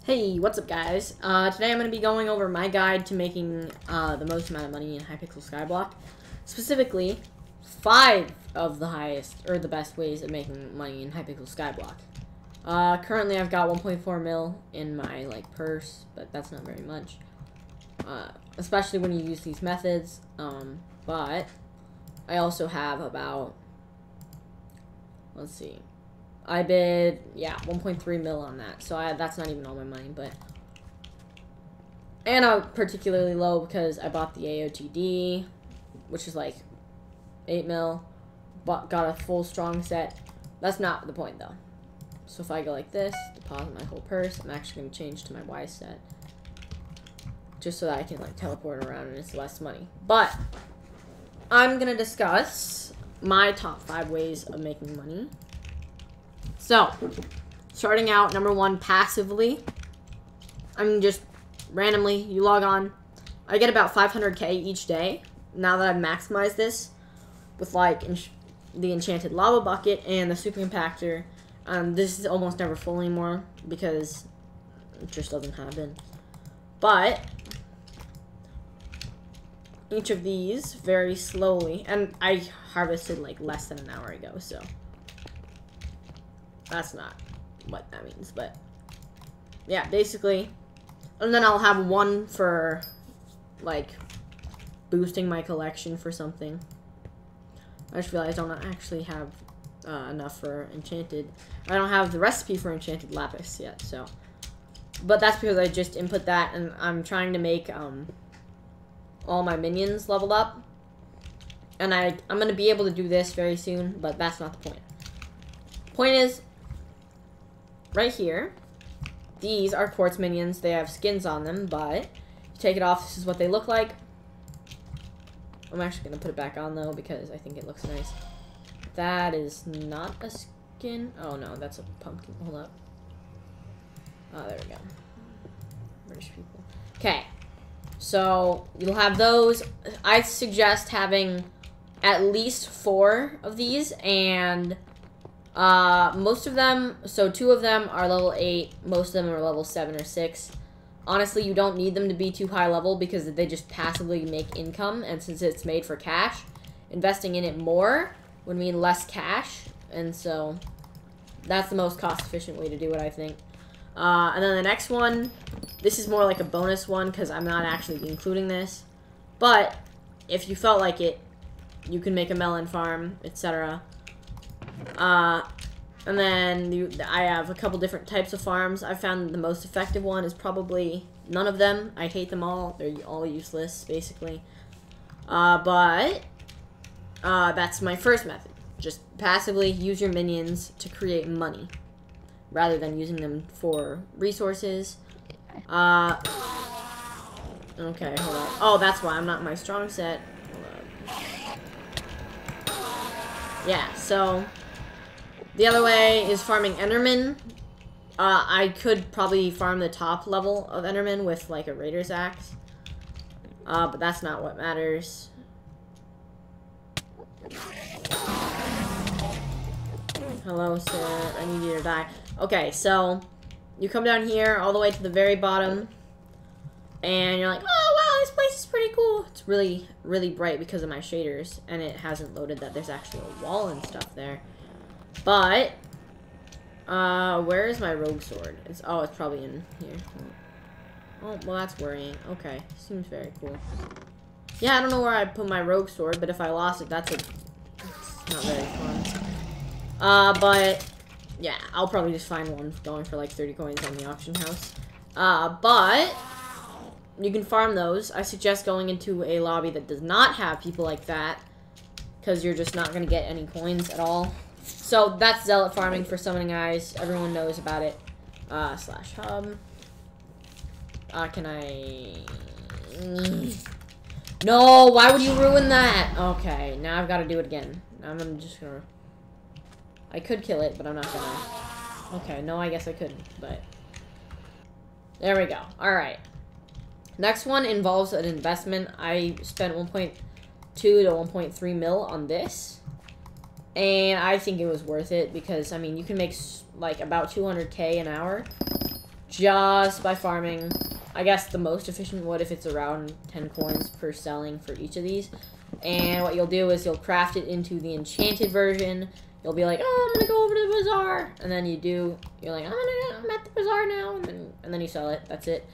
Hey, what's up guys? Today I'm going to be going over my guide to making the most amount of money in Hypixel Skyblock. Specifically, 5 of the highest, or the best ways of making money in Hypixel Skyblock. Currently I've got 1.4 mil in my, purse, but that's not very much. Especially when you use these methods, but I also have about, let's see. I bid, 1.3 mil on that. So that's not even all my money, but... And I'm particularly low because I bought the AOTD, which is 8 mil. Got a full strong set. That's not the point, though. So if I go like this, deposit my whole purse, I'm actually going to change to my Y set. Just so that I can, teleport around and it's less money. But, I'm going to discuss my top 5 ways of making money. So, starting out, number 1, passively. I mean, just randomly, you log on. I get about 500k each day, now that I've maximized this, with, the enchanted lava bucket and the super compactor. This is almost never full anymore, because it just doesn't happen. But, each of these, very slowly, and I harvested, less than an hour ago, so... That's not what that means, but yeah, basically. And then I'll have one for, boosting my collection for something. I just realized I don't actually have enough for enchanted. I don't have the recipe for enchanted lapis yet, so. But that's because I just input that, and I'm trying to make all my minions leveled up. And I'm going to be able to do this very soon, but that's not the point. Point is, right here, these are quartz minions. They have skins on them, but you take it off, this is what they look like. I'm actually going to put it back on, though, because I think it looks nice. That is not a skin. Oh, no, that's a pumpkin. Hold up. Oh, there we go. British people. Okay. So, you'll have those. I suggest having at least 4 of these, and... most of them, so 2 of them are level 8, most of them are level 7 or 6. Honestly, you don't need them to be too high level because they just passively make income, and since it's made for cash, investing in it more would mean less cash, and so that's the most cost-efficient way to do it, I think. And then the next one, this is more like a bonus one because I'm not actually including this, but if you felt like it, you can make a melon farm, etc. And then I have a couple different types of farms. I found the most effective one is probably none of them. I hate them all. They're all useless, basically. But that's my first method. Just passively use your minions to create money, rather than using them for resources. Okay, hold on. Oh, that's why I'm not in my strong set. Yeah, so... The other way is farming Enderman. I could probably farm the top level of Enderman with, a Raider's Axe. But that's not what matters. Hello, sir. I need you to die. Okay, so, you come down here all the way to the very bottom. And you're like, oh, wow, this place is pretty cool. It's really, really bright because of my shaders. And it hasn't loaded that there's actually a wall and stuff there. But, where is my rogue sword? It's probably in here. Oh, well, that's worrying. Okay, seems very cool. Yeah, I don't know where I put my rogue sword, but if I lost it, it's not very fun. But, yeah, I'll probably just find one going for 30 coins on the auction house. But, you can farm those. I suggest going into a lobby that does not have people like that, because you're just not going to get any coins at all. So, that's zealot farming for summoning eyes. Everyone knows about it. Slash hub. Can I... No, why would you ruin that? Okay, now I've got to do it again. I'm just gonna... I could kill it, but I'm not gonna. Okay, no, I guess I couldn't, but... There we go. Alright. Next one involves an investment. I spent 1.2 to 1.3 mil on this. And I think it was worth it because, I mean, you can make, about 200k an hour. just by farming, I guess, the most efficient wood if it's around 10 coins per selling for each of these. And what you'll do is you'll craft it into the enchanted version. You'll be like, oh, I'm gonna go over to the bazaar, and then you're like, I'm at the bazaar now, and then you sell it. That's it.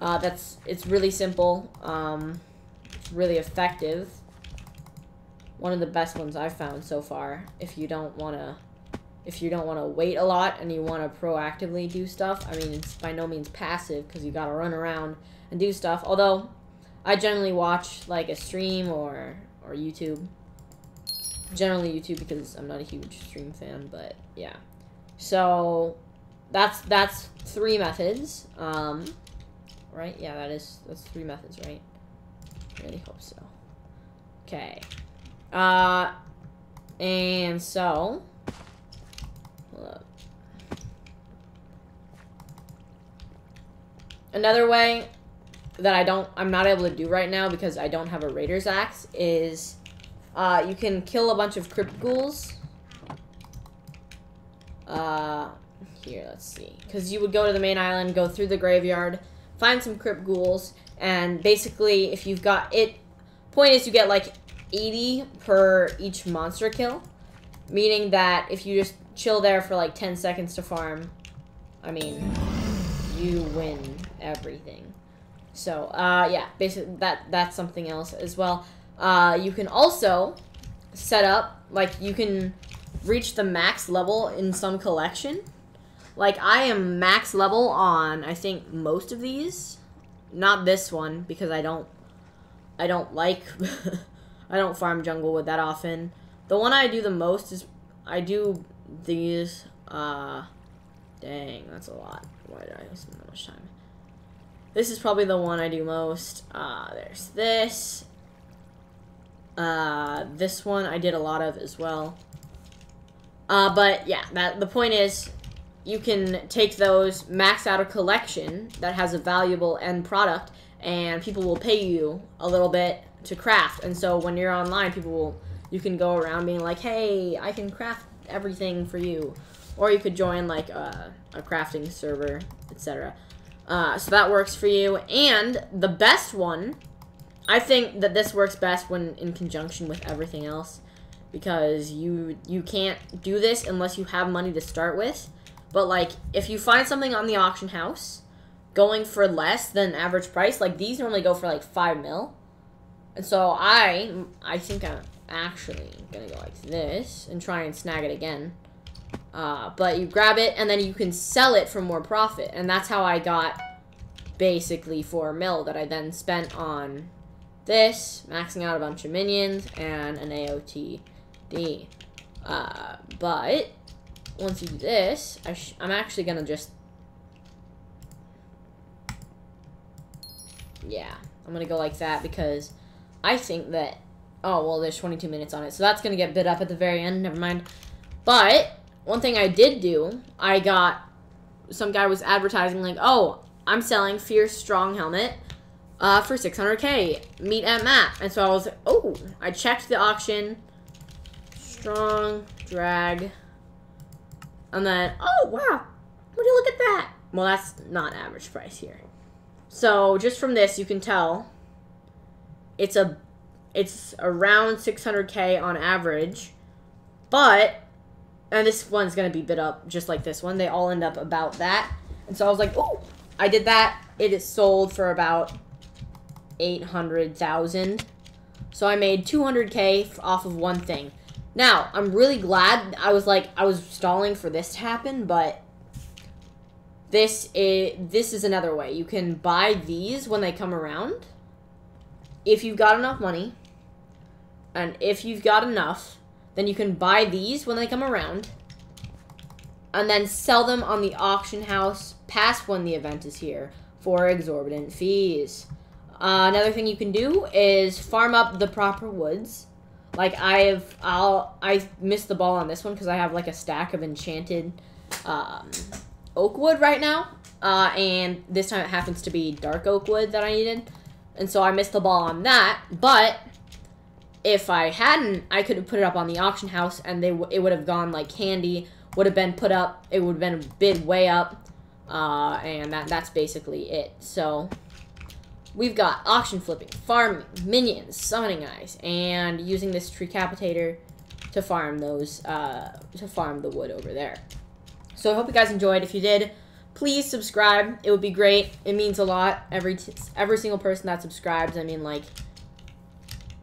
It's really simple. It's really effective. One of the best ones I've found so far. If you don't wanna wait a lot and you wanna proactively do stuff. I mean, it's by no means passive because you gotta run around and do stuff. Although I generally watch like a stream or YouTube. Generally YouTube because I'm not a huge stream fan, but yeah. So that's 3 methods. Right? Yeah, that's 3 methods, right? I really hope so. Okay. And so hold up. Another way that I'm not able to do right now because I don't have a Raider's Axe is you can kill a bunch of crypt ghouls. Here, let's see. Because you would go to the main island, go through the graveyard, find some crypt ghouls, and basically, if you've got it, point is you get like 80 per each monster kill, meaning that if you just chill there for like 10 seconds to farm, I mean, you win everything. So, yeah, basically that's something else as well. You can also set up, like, you can reach the max level in some collection. Like, I am max level on, I think, most of these. Not this one, because I don't like, I don't farm jungle wood that often. The one I do the most is, I do these, dang, that's a lot. Why did I spend that much time? This is probably the one I do most. There's this. This one I did a lot of as well. But yeah, the point is, you can take those, max out a collection that has a valuable end product, and people will pay you a little bit to craft. And so when you're online, you can go around being like, hey, I can craft everything for you. Or you could join like a crafting server, etc. So that works for you. And the best one, I think that this works best when in conjunction with everything else, because you can't do this unless you have money to start with. But like, if you find something on the auction house going for less than average price, like these normally go for like 5 mil. And so I think I'm actually gonna go like this and try and snag it again. But you grab it and then you can sell it for more profit. And that's how I got basically 4 mil that I then spent on this, maxing out a bunch of minions, and an AOTD. But once you do this, I'm actually gonna just, yeah, I'm gonna go like that because I think that, oh, well, there's 22 minutes on it, so that's gonna get bid up at the very end, never mind. But one thing I did do, some guy was advertising like, oh, I'm selling Fierce Strong Helmet for 600k, meet at map. And so I was like, oh, I checked the auction, strong, drag, and then, oh, wow, would you look at that? Well, that's not average price here. So just from this, you can tell it's around 600k on average, but, and this one's going to be bid up just like this one. They all end up about that. And so I was like, oh, I did that. It is sold for about 800,000. So I made 200k off of one thing. Now, I'm really glad. I was stalling for this to happen, but this is another way. You can buy these when they come around. If you've got enough money, and if you've got enough, then you can buy these when they come around, and then sell them on the auction house past when the event is here for exorbitant fees. Another thing you can do is farm up the proper woods. Like I missed the ball on this one because I have like a stack of enchanted oak wood right now, and this time it happens to be dark oak wood that I needed, and so I missed the ball on that. But if I hadn't, I could have put it up on the auction house, and it would have gone like candy. Would have been put up. It would have been bid way up. and that's basically it. So we've got auction flipping, farming, minions, summoning eyes, and using this Trecapitator to farm those, to farm the wood over there. So I hope you guys enjoyed. If you did, please subscribe. It would be great. It means a lot. Every single person that subscribes. I mean, like,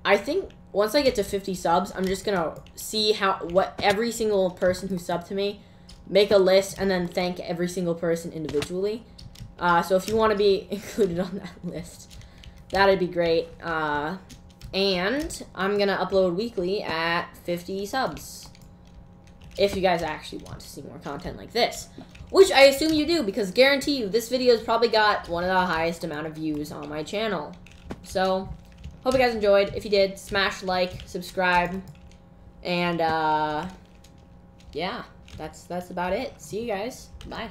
I think once I get to 50 subs, I'm just gonna see what every single person who subbed to me, make a list, and then thank every single person individually. So if you want to be included on that list, that'd be great. And I'm gonna upload weekly at 50 subs. If you guys actually want to see more content like this, which I assume you do, because guarantee you this video has probably got one of the highest amount of views on my channel. So hope you guys enjoyed. If you did, smash like, subscribe, and yeah, that's about it. See you guys. Bye.